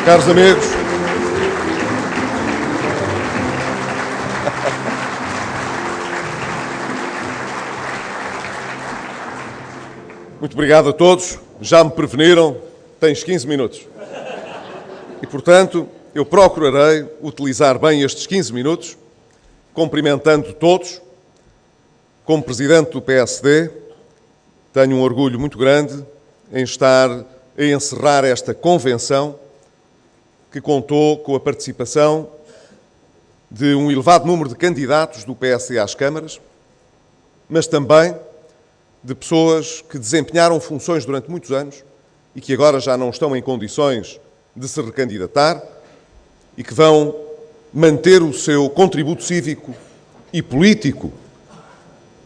Caros amigos, muito obrigado a todos. Já me preveniram, tens 15 minutos. E, portanto, eu procurarei utilizar bem estes 15 minutos, cumprimentando todos. Como Presidente do PSD, tenho um orgulho muito grande em estar a encerrar esta convenção que contou com a participação de um elevado número de candidatos do PSD às câmaras, mas também de pessoas que desempenharam funções durante muitos anos e que agora já não estão em condições de se recandidatar e que vão manter o seu contributo cívico e político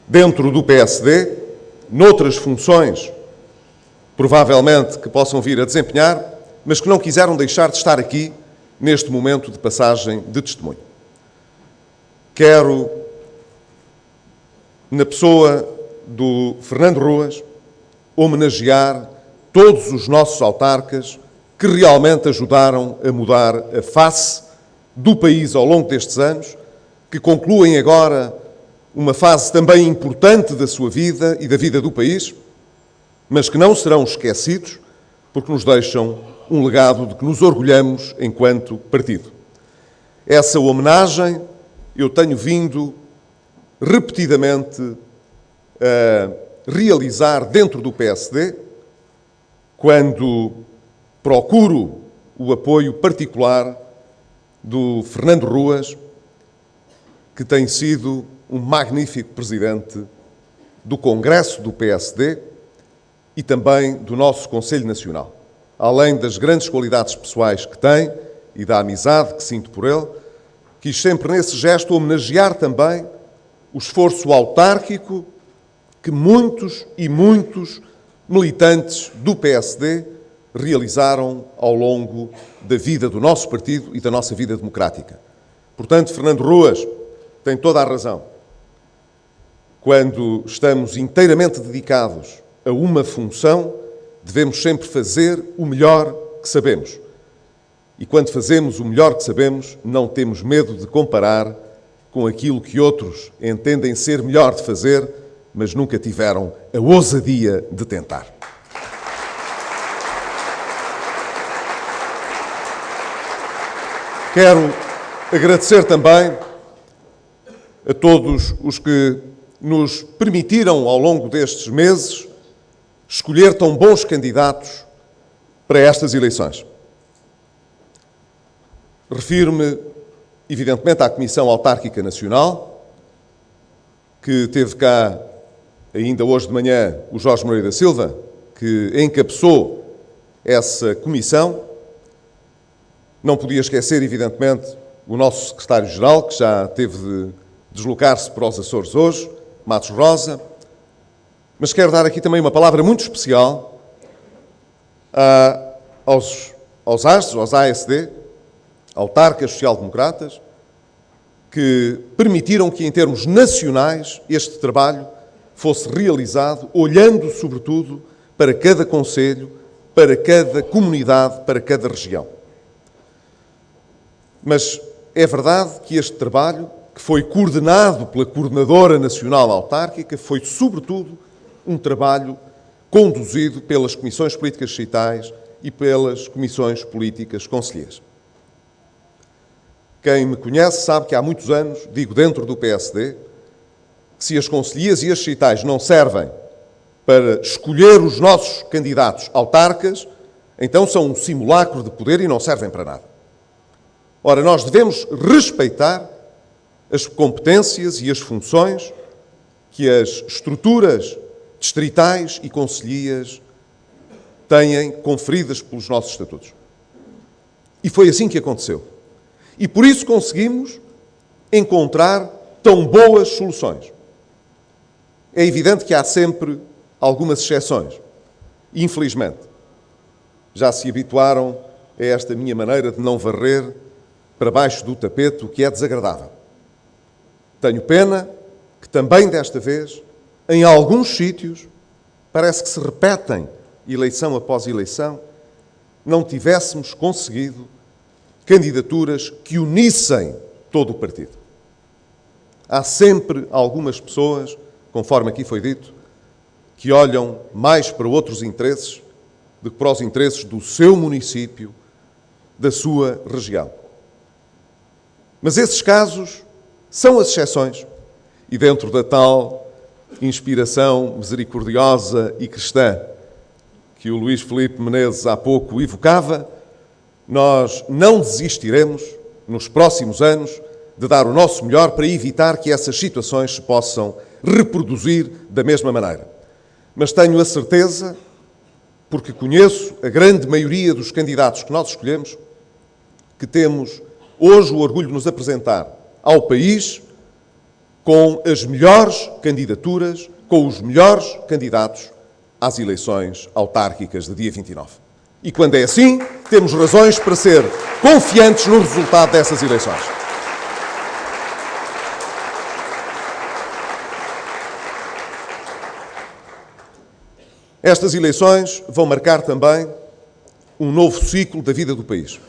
dentro do PSD, noutras funções, provavelmente, que possam vir a desempenhar, mas que não quiseram deixar de estar aqui neste momento de passagem de testemunho. Quero, na pessoa do Fernando Ruas, homenagear todos os nossos autarcas que realmente ajudaram a mudar a face do país ao longo destes anos, que concluem agora uma fase também importante da sua vida e da vida do país, mas que não serão esquecidos porque nos deixam um legado de que nos orgulhamos enquanto partido. Essa homenagem eu tenho vindo repetidamente a realizar dentro do PSD, quando procuro o apoio particular do Fernando Ruas, que tem sido um magnífico presidente do Congresso do PSD e também do nosso Conselho Nacional. Além das grandes qualidades pessoais que tem e da amizade que sinto por ele, quis sempre nesse gesto homenagear também o esforço autárquico que muitos e muitos militantes do PSD realizaram ao longo da vida do nosso partido e da nossa vida democrática. Portanto, Fernando Ruas tem toda a razão. Quando estamos inteiramente dedicados a uma função, devemos sempre fazer o melhor que sabemos. E quando fazemos o melhor que sabemos, não temos medo de comparar com aquilo que outros entendem ser melhor de fazer, mas nunca tiveram a ousadia de tentar. Quero agradecer também a todos os que nos permitiram, ao longo destes meses, escolher tão bons candidatos para estas eleições. Refiro-me, evidentemente, à Comissão Autárquica Nacional, que teve cá, ainda hoje de manhã, o Jorge Moreira da Silva, que encabeçou essa comissão. Não podia esquecer, evidentemente, o nosso secretário-geral, que já teve de deslocar-se para os Açores hoje, Matos Rosa. Mas quero dar aqui também uma palavra muito especial aos ASD, autarcas social-democratas, que permitiram que, em termos nacionais, este trabalho fosse realizado olhando, sobretudo, para cada concelho, para cada comunidade, para cada região. Mas é verdade que este trabalho, que foi coordenado pela Coordenadora Nacional Autárquica, foi, sobretudo, um trabalho conduzido pelas Comissões Políticas Distritais e pelas Comissões Políticas Concelhias. Quem me conhece sabe que há muitos anos, digo dentro do PSD, que se as concelhias e as distritais não servem para escolher os nossos candidatos autarcas, então são um simulacro de poder e não servem para nada. Ora, nós devemos respeitar as competências e as funções que as estruturas distritais e concelhias têm conferidas pelos nossos estatutos. E foi assim que aconteceu. E por isso conseguimos encontrar tão boas soluções. É evidente que há sempre algumas exceções. Infelizmente. Já se habituaram a esta minha maneira de não varrer para baixo do tapete o que é desagradável. Tenho pena que também desta vez, em alguns sítios, parece que se repetem eleição após eleição, não tivéssemos conseguido candidaturas que unissem todo o partido. Há sempre algumas pessoas, conforme aqui foi dito, que olham mais para outros interesses do que para os interesses do seu município, da sua região. Mas esses casos são as exceções e dentro da tal inspiração misericordiosa e cristã que o Luís Filipe Menezes há pouco evocava, nós não desistiremos, nos próximos anos, de dar o nosso melhor para evitar que essas situações se possam reproduzir da mesma maneira. Mas tenho a certeza, porque conheço a grande maioria dos candidatos que nós escolhemos, que temos hoje o orgulho de nos apresentar ao país com as melhores candidaturas, com os melhores candidatos às eleições autárquicas de dia 29. E quando é assim, temos razões para ser confiantes no resultado dessas eleições. Estas eleições vão marcar também um novo ciclo da vida do país.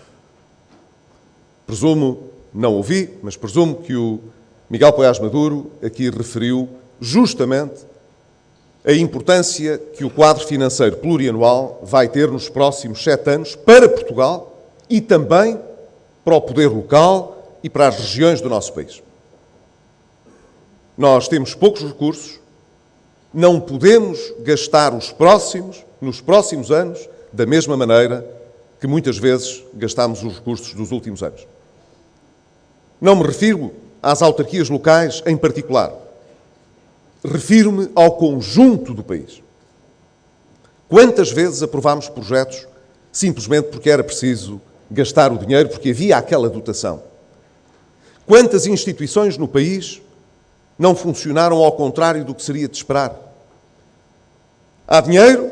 Presumo, não ouvi, mas presumo que o Miguel Poiás Maduro aqui referiu justamente a importância que o quadro financeiro plurianual vai ter nos próximos 7 anos para Portugal e também para o poder local e para as regiões do nosso país. Nós temos poucos recursos, não podemos gastar nos próximos anos, da mesma maneira que muitas vezes gastámos os recursos dos últimos anos. Não me refiro às autarquias locais em particular. Refiro-me ao conjunto do país. Quantas vezes aprovámos projetos simplesmente porque era preciso gastar o dinheiro, porque havia aquela dotação? Quantas instituições no país não funcionaram ao contrário do que seria de esperar? Há dinheiro?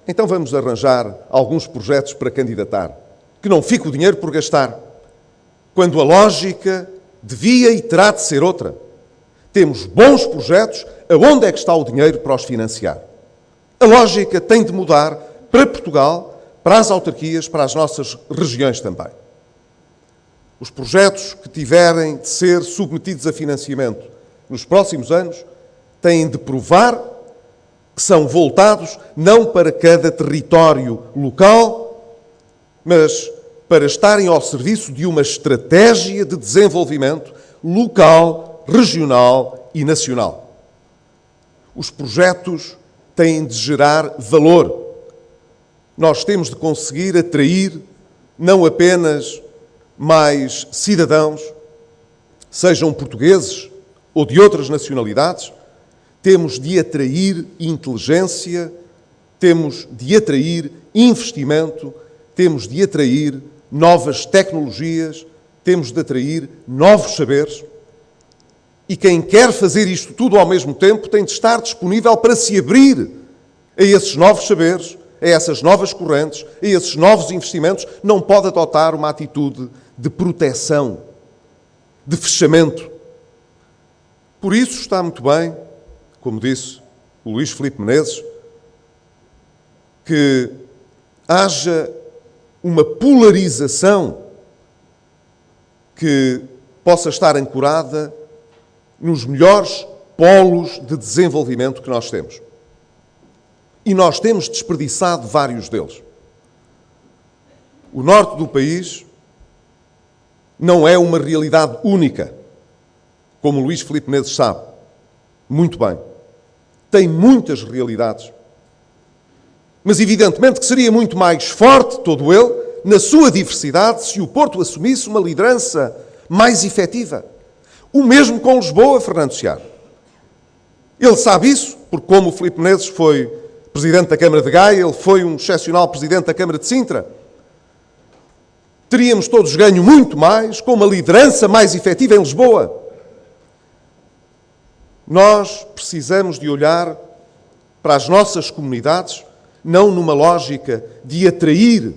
Então vamos arranjar alguns projetos para candidatar. Que não fique o dinheiro por gastar. Quando a lógica devia e terá de ser outra. Temos bons projetos, aonde é que está o dinheiro para os financiar? A lógica tem de mudar para Portugal, para as autarquias, para as nossas regiões também. Os projetos que tiverem de ser submetidos a financiamento nos próximos anos têm de provar que são voltados não para cada território local, mas para estarem ao serviço de uma estratégia de desenvolvimento local, regional e nacional. Os projetos têm de gerar valor. Nós temos de conseguir atrair não apenas mais cidadãos, sejam portugueses ou de outras nacionalidades, temos de atrair inteligência, temos de atrair investimento, temos de atrair novas tecnologias, temos de atrair novos saberes. E quem quer fazer isto tudo ao mesmo tempo tem de estar disponível para se abrir a esses novos saberes, a essas novas correntes, a esses novos investimentos. Não pode adotar uma atitude de proteção, de fechamento. Por isso está muito bem, como disse o Luís Filipe Menezes, que haja uma polarização que possa estar ancorada nos melhores polos de desenvolvimento que nós temos. E nós temos desperdiçado vários deles. O norte do país não é uma realidade única, como o Luís Filipe Menezes sabe muito bem. Tem muitas realidades. Mas evidentemente que seria muito mais forte todo ele, na sua diversidade, se o Porto assumisse uma liderança mais efetiva. O mesmo com Lisboa, Fernando Seara. Ele sabe isso, porque como o Filipe Menezes foi Presidente da Câmara de Gaia, ele foi um excepcional Presidente da Câmara de Sintra. Teríamos todos ganho muito mais com uma liderança mais efetiva em Lisboa. Nós precisamos de olhar para as nossas comunidades, não numa lógica de atrair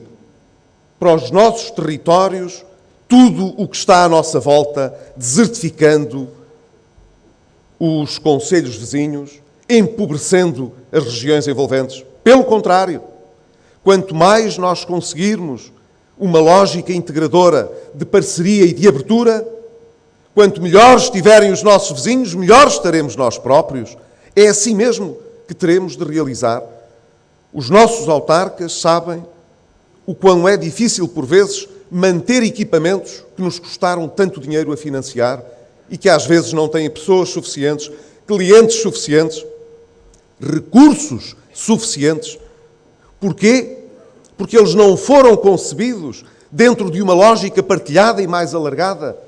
para os nossos territórios tudo o que está à nossa volta, desertificando os concelhos vizinhos, empobrecendo as regiões envolventes. Pelo contrário, Quanto mais nós conseguirmos uma lógica integradora de parceria e de abertura, quanto melhores estiverem os nossos vizinhos, melhores estaremos nós próprios. É assim mesmo que teremos de realizar. Os nossos autarcas sabem o quão é difícil, por vezes, manter equipamentos que nos custaram tanto dinheiro a financiar e que às vezes não têm pessoas suficientes, clientes suficientes, recursos suficientes. Porquê? Porque eles não foram concebidos dentro de uma lógica partilhada e mais alargada.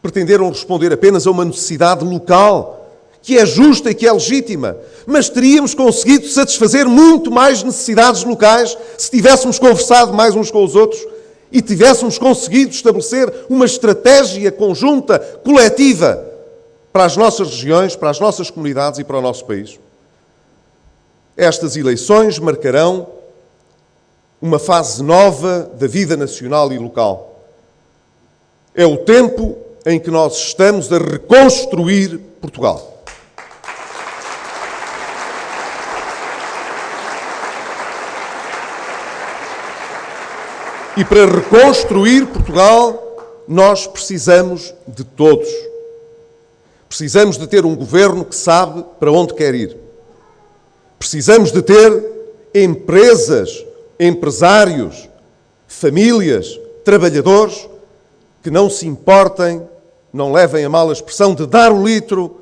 Pretenderam responder apenas a uma necessidade local, que é justa e que é legítima, mas teríamos conseguido satisfazer muito mais necessidades locais se tivéssemos conversado mais uns com os outros e tivéssemos conseguido estabelecer uma estratégia conjunta, coletiva, para as nossas regiões, para as nossas comunidades e para o nosso país. Estas eleições marcarão uma fase nova da vida nacional e local. É o tempo em que nós estamos a reconstruir Portugal. E para reconstruir Portugal, nós precisamos de todos. Precisamos de ter um governo que sabe para onde quer ir. Precisamos de ter empresas, empresários, famílias, trabalhadores que não se importem, não levem a mal a expressão de dar o litro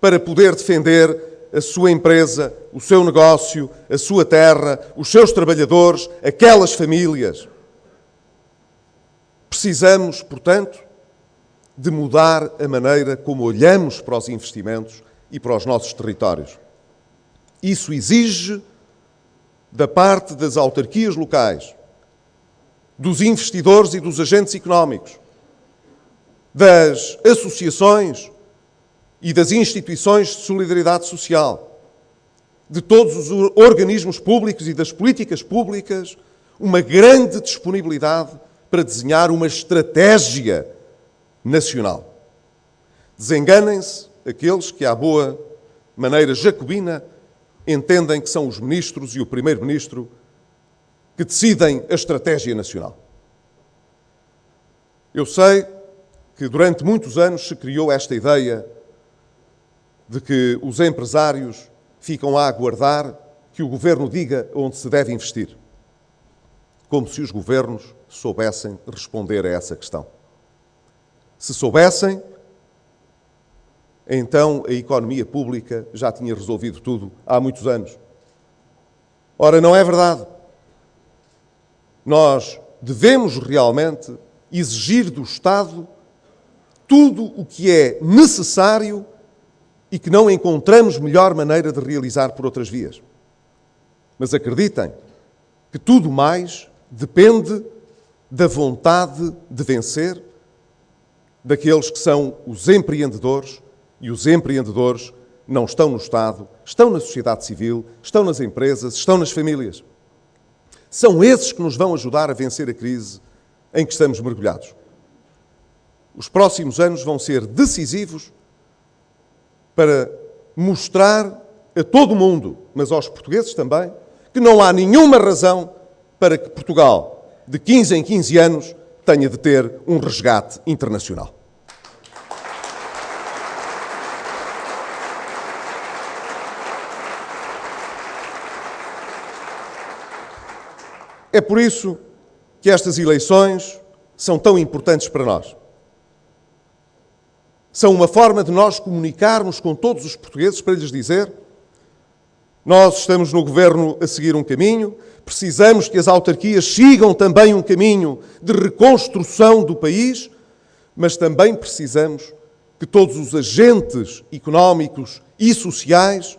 para poder defender a sua empresa, o seu negócio, a sua terra, os seus trabalhadores, aquelas famílias. Precisamos, portanto, de mudar a maneira como olhamos para os investimentos e para os nossos territórios. Isso exige, da parte das autarquias locais, dos investidores e dos agentes económicos, das associações e das instituições de solidariedade social, de todos os organismos públicos e das políticas públicas, uma grande disponibilidade para desenhar uma estratégia nacional. Desenganem-se aqueles que, à boa maneira jacobina, entendem que são os ministros e o primeiro-ministro que decidem a estratégia nacional. Eu sei que durante muitos anos se criou esta ideia de que os empresários ficam a aguardar que o governo diga onde se deve investir, como se os governos soubessem responder a essa questão. Se soubessem, então a economia pública já tinha resolvido tudo há muitos anos. Ora, não é verdade. Nós devemos realmente exigir do Estado tudo o que é necessário e que não encontramos melhor maneira de realizar por outras vias. Mas acreditem que tudo mais depende da vontade de vencer daqueles que são os empreendedores, e os empreendedores não estão no Estado, estão na sociedade civil, estão nas empresas, estão nas famílias. São esses que nos vão ajudar a vencer a crise em que estamos mergulhados. Os próximos anos vão ser decisivos para mostrar a todo o mundo, mas aos portugueses também, que não há nenhuma razão para que Portugal, de 15 em 15 anos, tenha de ter um resgate internacional. É por isso que estas eleições são tão importantes para nós. São uma forma de nós comunicarmos com todos os portugueses para lhes dizer: nós estamos no governo a seguir um caminho, precisamos que as autarquias sigam também um caminho de reconstrução do país, mas também precisamos que todos os agentes económicos e sociais,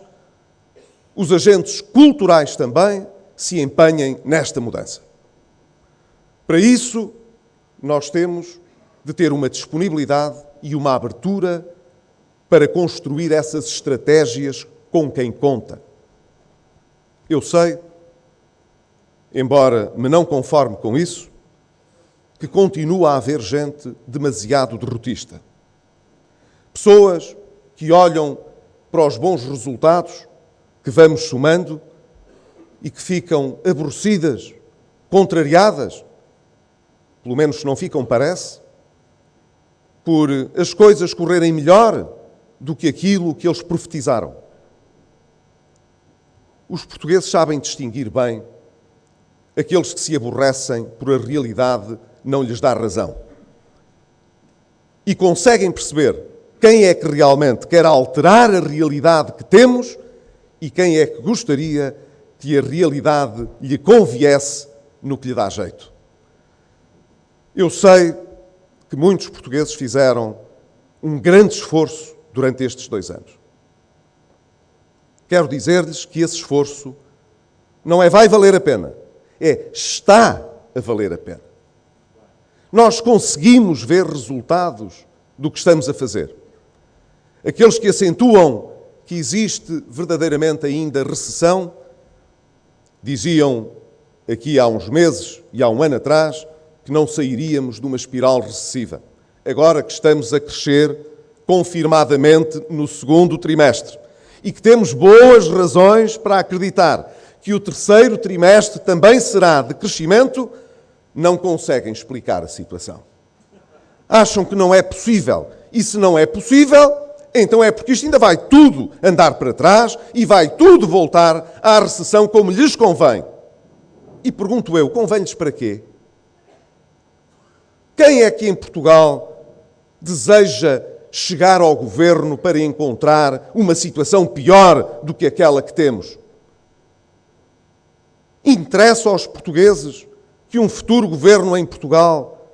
os agentes culturais também, se empenhem nesta mudança. Para isso, nós temos de ter uma disponibilidade e uma abertura para construir essas estratégias com quem conta. Eu sei, embora me não conforme com isso, que continua a haver gente demasiado derrotista. Pessoas que olham para os bons resultados que vamos somando e que ficam aborrecidas, contrariadas, pelo menos se não ficam, parece, por as coisas correrem melhor do que aquilo que eles profetizaram. Os portugueses sabem distinguir bem aqueles que se aborrecem por a realidade não lhes dar razão. E conseguem perceber quem é que realmente quer alterar a realidade que temos e quem é que gostaria que a realidade lhe conviesse no que lhe dá jeito. Eu sei que muitos portugueses fizeram um grande esforço durante estes 2 anos. Quero dizer-lhes que esse esforço não é vai valer a pena, é está a valer a pena. Nós conseguimos ver resultados do que estamos a fazer. Aqueles que acentuam que existe verdadeiramente ainda recessão, diziam aqui há uns meses e há um ano atrás que não sairíamos de uma espiral recessiva. Agora que estamos a crescer confirmadamente no 2º trimestre e que temos boas razões para acreditar que o 3º trimestre também será de crescimento, não conseguem explicar a situação. Acham que não é possível. E se não é possível, então é porque isto ainda vai tudo andar para trás e vai tudo voltar à recessão como lhes convém. E pergunto eu, convém-lhes para quê? Quem é que em Portugal deseja chegar ao governo para encontrar uma situação pior do que aquela que temos? Interessa aos portugueses que um futuro governo em Portugal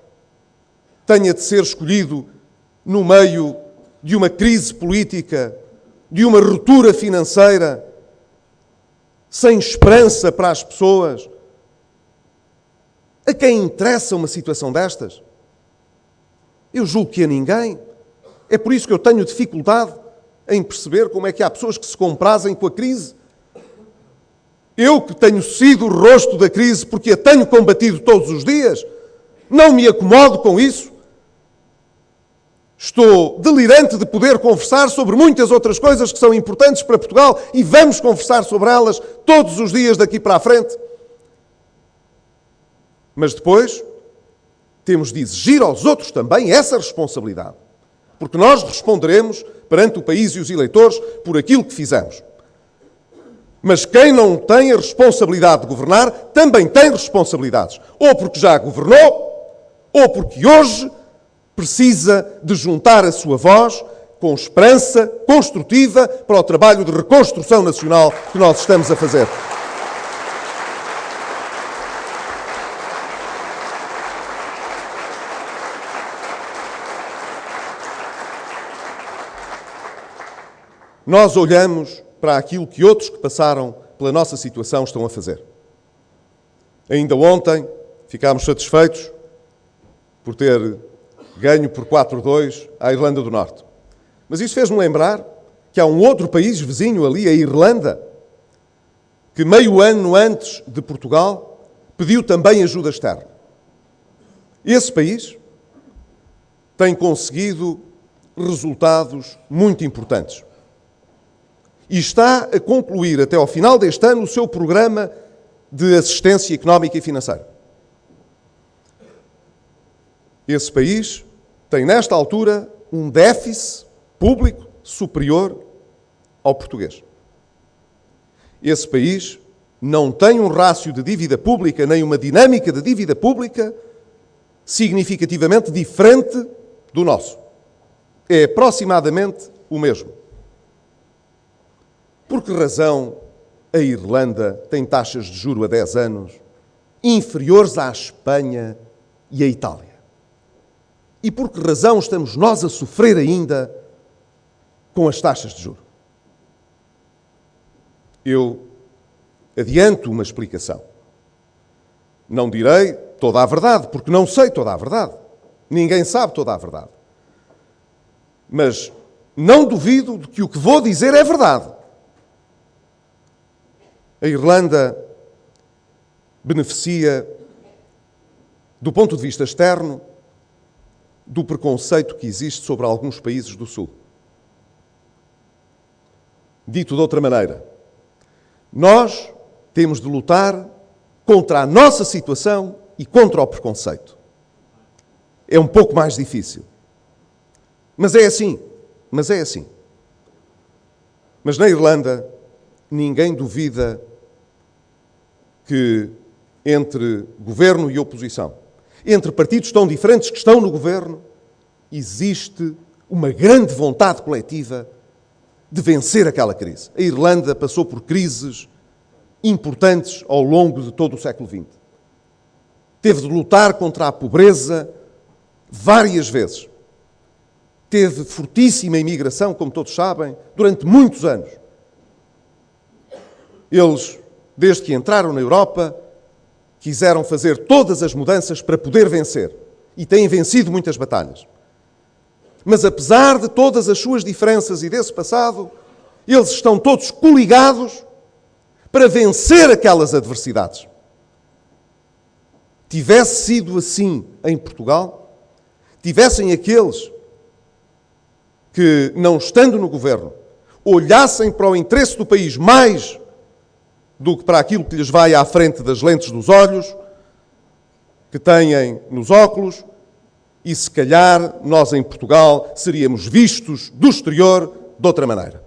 tenha de ser escolhido no meio de uma crise política, de uma ruptura financeira, sem esperança para as pessoas? A quem interessa uma situação destas? Eu julgo que a ninguém. É por isso que eu tenho dificuldade em perceber como é que há pessoas que se comprazem com a crise. Eu, que tenho sido o rosto da crise porque a tenho combatido todos os dias, não me acomodo com isso. Estou delirante de poder conversar sobre muitas outras coisas que são importantes para Portugal e vamos conversar sobre elas todos os dias daqui para a frente. Mas depois temos de exigir aos outros também essa responsabilidade. Porque nós responderemos perante o país e os eleitores por aquilo que fizemos. Mas quem não tem a responsabilidade de governar também tem responsabilidades. Ou porque já governou, ou porque hoje precisa de juntar a sua voz com esperança construtiva para o trabalho de reconstrução nacional que nós estamos a fazer. Nós olhamos para aquilo que outros que passaram pela nossa situação estão a fazer. Ainda ontem ficámos satisfeitos por ter ganho por 4-2 à Irlanda do Norte. Mas isso fez-me lembrar que há um outro país vizinho ali, a Irlanda, que meio ano antes de Portugal pediu também ajuda externa. Esse país tem conseguido resultados muito importantes. E está a concluir até ao final deste ano o seu programa de assistência económica e financeira. Esse país tem, nesta altura, um déficit público superior ao português. Esse país não tem um rácio de dívida pública, nem uma dinâmica de dívida pública significativamente diferente do nosso. É aproximadamente o mesmo. Por que razão a Irlanda tem taxas de juros a 10 anos inferiores à Espanha e à Itália? E por que razão estamos nós a sofrer ainda com as taxas de juros? Eu adianto uma explicação. Não direi toda a verdade, porque não sei toda a verdade. Ninguém sabe toda a verdade. Mas não duvido de que o que vou dizer é verdade. A Irlanda beneficia, do ponto de vista externo, do preconceito que existe sobre alguns países do Sul. Dito de outra maneira, nós Temos de lutar contra a nossa situação e contra o preconceito. É um pouco mais difícil. Mas é assim. Mas na Irlanda, ninguém duvida que entre governo e oposição, entre partidos tão diferentes que estão no governo, existe uma grande vontade coletiva de vencer aquela crise. A Irlanda passou por crises importantes ao longo de todo o século XX. Teve de lutar contra a pobreza várias vezes. Teve fortíssima imigração, como todos sabem, durante muitos anos. Eles, desde que entraram na Europa, quiseram fazer todas as mudanças para poder vencer. E têm vencido muitas batalhas. Mas apesar de todas as suas diferenças e desse passado, eles estão todos coligados para vencer aquelas adversidades. Tivesse sido assim em Portugal, tivessem aqueles que, não estando no governo, olhassem para o interesse do país mais do que para aquilo que lhes vai à frente das lentes dos olhos, que têm nos óculos, e se calhar nós em Portugal seríamos vistos do exterior de outra maneira.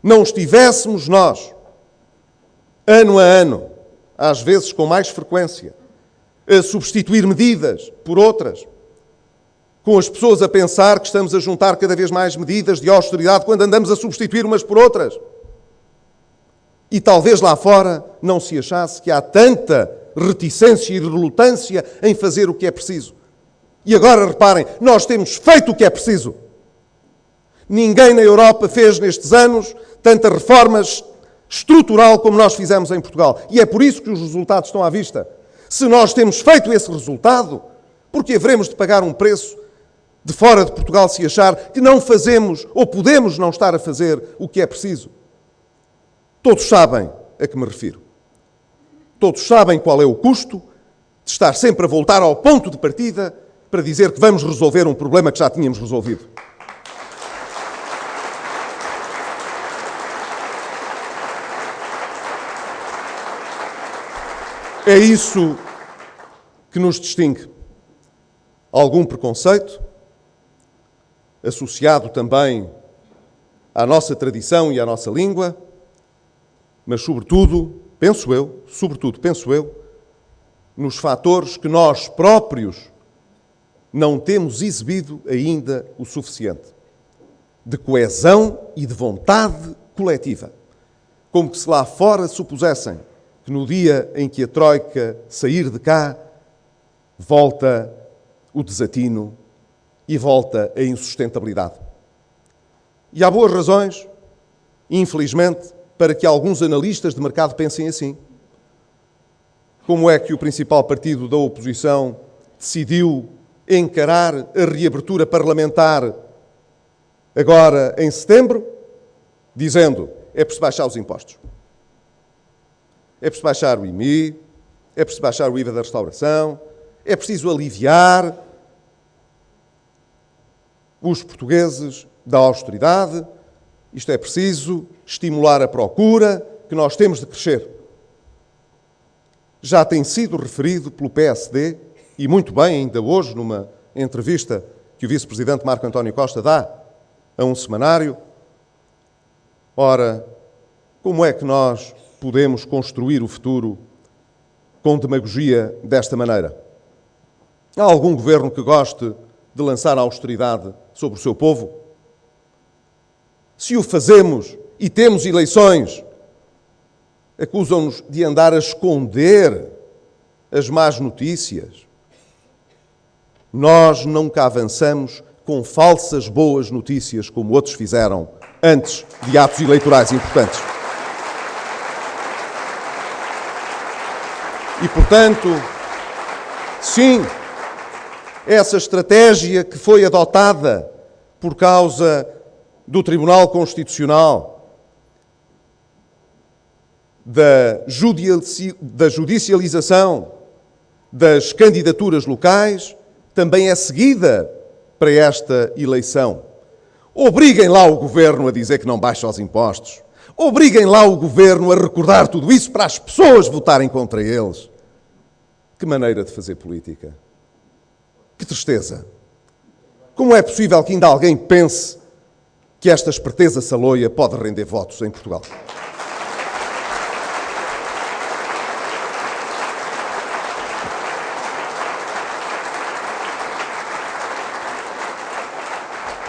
Não estivéssemos nós, ano a ano, às vezes com mais frequência, a substituir medidas por outras, com as pessoas a pensar que estamos a juntar cada vez mais medidas de austeridade quando andamos a substituir umas por outras. E talvez lá fora não se achasse que há tanta reticência e relutância em fazer o que é preciso. E agora reparem, nós temos feito o que é preciso. Ninguém na Europa fez nestes anos tanta reforma estrutural como nós fizemos em Portugal. E é por isso que os resultados estão à vista. Se nós temos feito esse resultado, porque haveremos de pagar um preço de fora de Portugal se achar que não fazemos ou podemos não estar a fazer o que é preciso? Todos sabem a que me refiro. Todos sabem qual é o custo de estar sempre a voltar ao ponto de partida para dizer que vamos resolver um problema que já tínhamos resolvido. É isso que nos distingue. Algum preconceito, associado também à nossa tradição e à nossa língua, mas sobretudo, penso eu, nos fatores que nós próprios não temos exibido ainda o suficiente, de coesão e de vontade coletiva. Como que se lá fora supusessem que no dia em que a Troika sair de cá, volta o desatino e volta a insustentabilidade. E há boas razões, infelizmente, para que alguns analistas de mercado pensem assim. Como é que o principal partido da oposição decidiu encarar a reabertura parlamentar agora em setembro, dizendo: é preciso baixar os impostos. É preciso baixar o IMI, é preciso baixar o IVA da restauração, é preciso aliviar os portugueses da austeridade, isto é preciso estimular a procura, que nós temos de crescer. Já tem sido referido pelo PSD, e muito bem, ainda hoje, numa entrevista que o vice-presidente Marco António Costa dá a um semanário. Ora, como é que nós podemos construir o futuro com demagogia desta maneira? Há algum governo que goste de lançar a austeridade sobre o seu povo? Se o fazemos e temos eleições, acusam-nos de andar a esconder as más notícias. Nós nunca avançamos com falsas boas notícias como outros fizeram antes de atos eleitorais importantes. E, portanto, sim, essa estratégia que foi adotada por causa do Tribunal Constitucional, da judicialização das candidaturas locais, também é seguida para esta eleição. Obriguem lá o Governo a dizer que não baixa os impostos. Obriguem lá o governo a recordar tudo isso para as pessoas votarem contra eles. Que maneira de fazer política. Que tristeza. Como é possível que ainda alguém pense que esta esperteza saloia pode render votos em Portugal?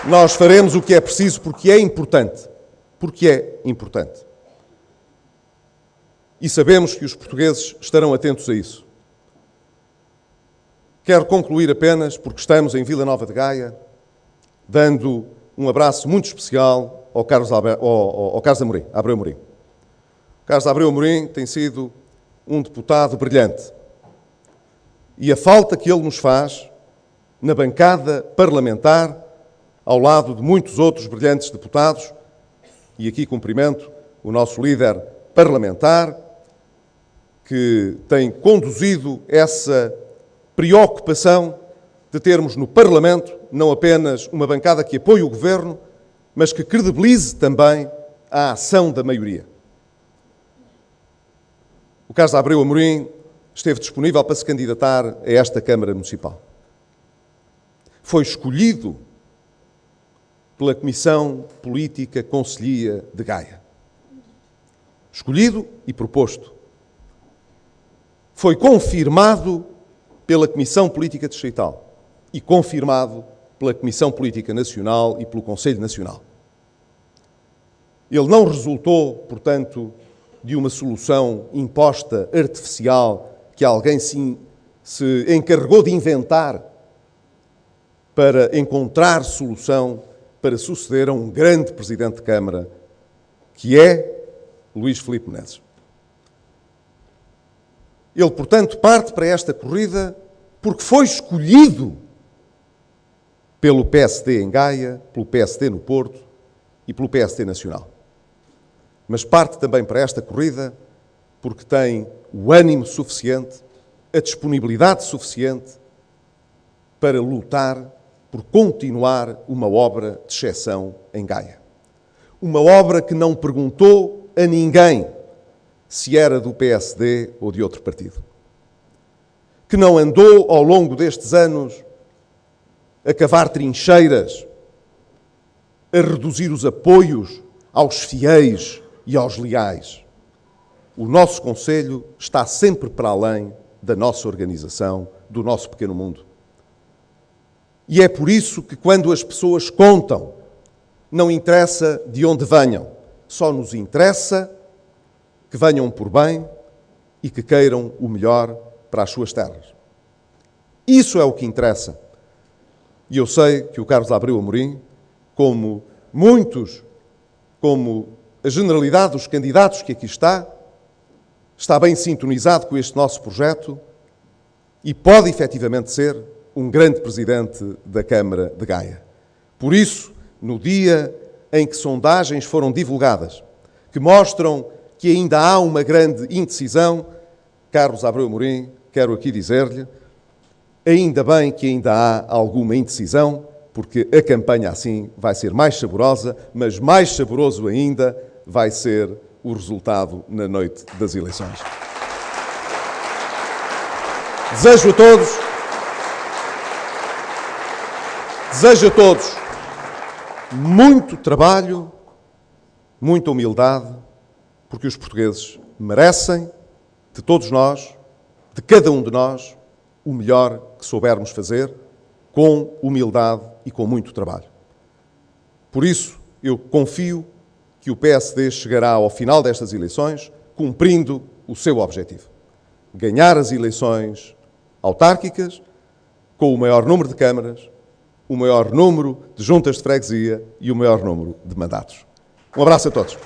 Nós faremos o que é preciso porque é importante. Porque é importante. E sabemos que os portugueses estarão atentos a isso. Quero concluir apenas, porque estamos em Vila Nova de Gaia, dando um abraço muito especial ao Carlos Abreu Amorim. O Carlos Abreu Amorim tem sido um deputado brilhante. E a falta que ele nos faz na bancada parlamentar, ao lado de muitos outros brilhantes deputados, e aqui cumprimento o nosso líder parlamentar, que tem conduzido essa preocupação de termos no Parlamento não apenas uma bancada que apoie o Governo, mas que credibilize também a ação da maioria. O Carlos Abreu Amorim esteve disponível para se candidatar a esta Câmara Municipal. Foi escolhido pela Comissão Política Conselhia de Gaia. Escolhido e proposto. Foi confirmado pela Comissão Política Distrital e confirmado pela Comissão Política Nacional e pelo Conselho Nacional. Ele não resultou, portanto, de uma solução imposta, artificial, que alguém se encarregou de inventar para encontrar solução para suceder a um grande Presidente de Câmara, que é Luís Filipe Menezes. Ele, portanto, parte para esta corrida porque foi escolhido pelo PSD em Gaia, pelo PSD no Porto e pelo PSD Nacional. Mas parte também para esta corrida porque tem o ânimo suficiente, a disponibilidade suficiente para lutar por continuar uma obra de exceção em Gaia. Uma obra que não perguntou a ninguém se era do PSD ou de outro partido. Que não andou ao longo destes anos a cavar trincheiras, a reduzir os apoios aos fiéis e aos leais. O nosso Conselho está sempre para além da nossa organização, do nosso pequeno mundo. E é por isso que quando as pessoas contam, não interessa de onde venham, só nos interessa que venham por bem e que queiram o melhor para as suas terras. Isso é o que interessa. E eu sei que o Carlos Abreu Amorim, como muitos, como a generalidade dos candidatos que aqui está bem sintonizado com este nosso projeto e pode efetivamente ser um grande Presidente da Câmara de Gaia. Por isso, no dia em que sondagens foram divulgadas, que mostram que ainda há uma grande indecisão, Carlos Abreu Amorim, quero aqui dizer-lhe, ainda bem que ainda há alguma indecisão, porque a campanha assim vai ser mais saborosa, mas mais saboroso ainda vai ser o resultado na noite das eleições. Desejo a todos muito trabalho, muita humildade, porque os portugueses merecem, de todos nós, de cada um de nós, o melhor que soubermos fazer, com humildade e com muito trabalho. Por isso, eu confio que o PSD chegará ao final destas eleições cumprindo o seu objetivo. Ganhar as eleições autárquicas com o maior número de câmaras, o maior número de juntas de freguesia e o maior número de mandatos. Um abraço a todos.